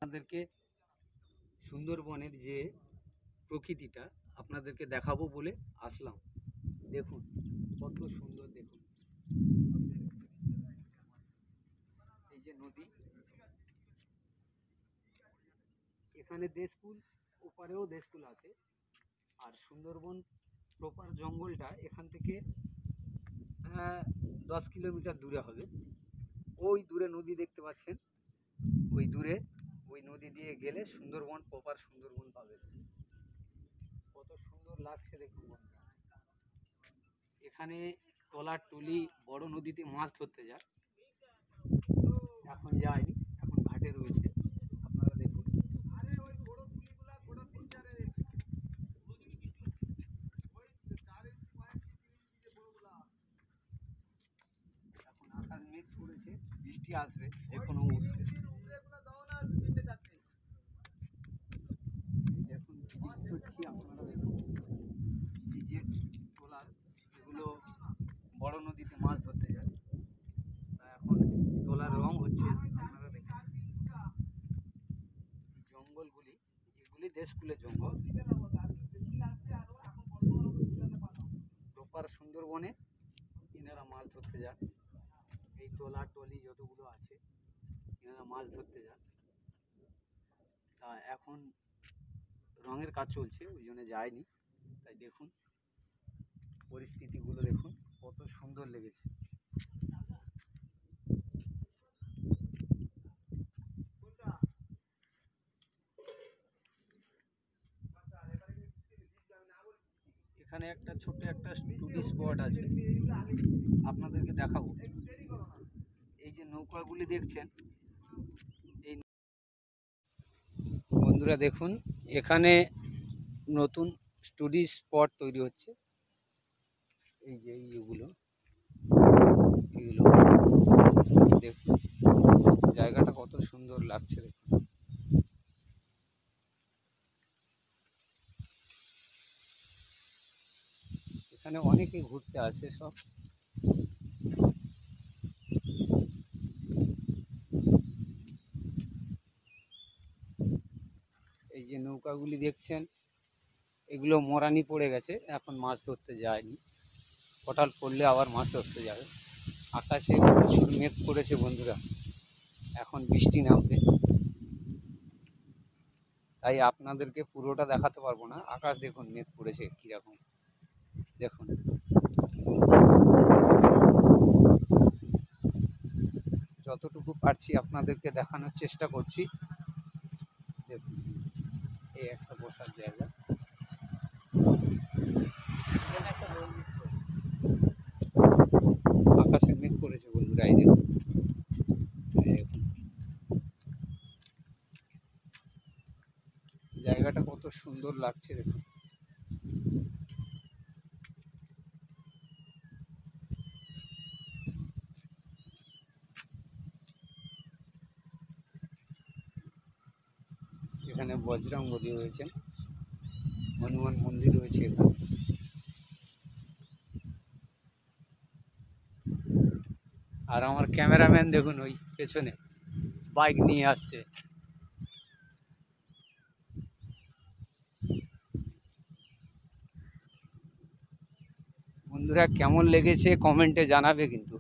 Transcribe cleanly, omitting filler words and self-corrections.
আপনাদেরকে সুন্দরবনের যে প্রকৃতিটা আপনাদেরকে দেখাবো বলে আসলাম। দেখুন কত সুন্দর, দেখুন এই যে নদী, এখানে দেশফুল, ওপারেও দেশফুল আছে। আর সুন্দরবন প্রপার জঙ্গলটা এখান থেকে 10 কিলোমিটার দূরে হবে। ওই দূরে নদী দেখতে পাচ্ছেন, ওই দূরে ওই নদী দিয়ে গেলে সুন্দরবন, প্রপার সুন্দরবন পাবে। কত সুন্দর লাগছে দেখুন বন্ধুরা। এখানে ট্রলার টলি বড় নদীতে মাছ ধরতে যায়, এখন যায়নি, এখন ঘাটে রয়েছে। আপনারা দেখুন এখন আকাশ মেঘ করেছে, বৃষ্টি আসবে যে কোনো মুহূর্তে। দেখুন করছি, আপনারা দেখুন এই যে ট্রলার, এগুলো বড় নদীতে মাছ ধরতে যায়। এখন ট্রলার রং হচ্ছে, আপনারা দেখুন জঙ্গলগুলি, এগুলি দেশকুলের জঙ্গল। প্রপার সুন্দরবনে এনারা মাছ ধরতে যান, এই ট্রলার টলি যতগুলো আছে এনারা মাছ ধরতে যান। তা এখন রঙের কাজ চলছে, ওই জন্য যায়নি। তাই দেখুন পরিস্থিতিগুলো, দেখুন কত সুন্দর লেগেছে। এখানে একটা ছোট্ট একটা টুরিস্ট স্পট আছে, আপনাদেরকে দেখাবো। এই যে নৌকাগুলি দেখছেন, এই বন্ধুরা দেখুন এখানে নতুন টুরিস্ট স্পট তৈরি হচ্ছে। এই যে এগুলো দেখুন, জায়গাটা কত সুন্দর লাগছে দেখুন। এখানে অনেকে ঘুরতে আসে সব। এই যে নৌকাগুলি দেখছেন, এগুলো মরানি পড়ে গেছে, এখন মাছ ধরতে যায়নি, হঠাৎ পড়লে আবার মাছ ধরতে যাবে। আকাশে প্রচুর মেঘ করেছে বন্ধুরা, এখন বৃষ্টি নামবে, তাই আপনাদেরকে পুরোটা দেখাতে পারবো না। আকাশ দেখুন মেঘ পড়েছে কীরকম, দেখুন যতটুকু পারছি আপনাদেরকে দেখানোর চেষ্টা করছি। দেখুন এই একটা বসার জায়গা, আকাশে মেঘ করেছে বন্ধুরা, এই দেখুন জায়গাটা কত সুন্দর লাগছে দেখুন। এখানে বজরংবলী রয়েছে, হনুমান মন্দির রয়েছে এখানে। আর আমার ক্যামেরাম্যান দেখুন ওই পেছনে বাইক নিয়ে আসছে। বন্ধুরা কেমন লেগেছে কমেন্টে জানাবে কিন্তু।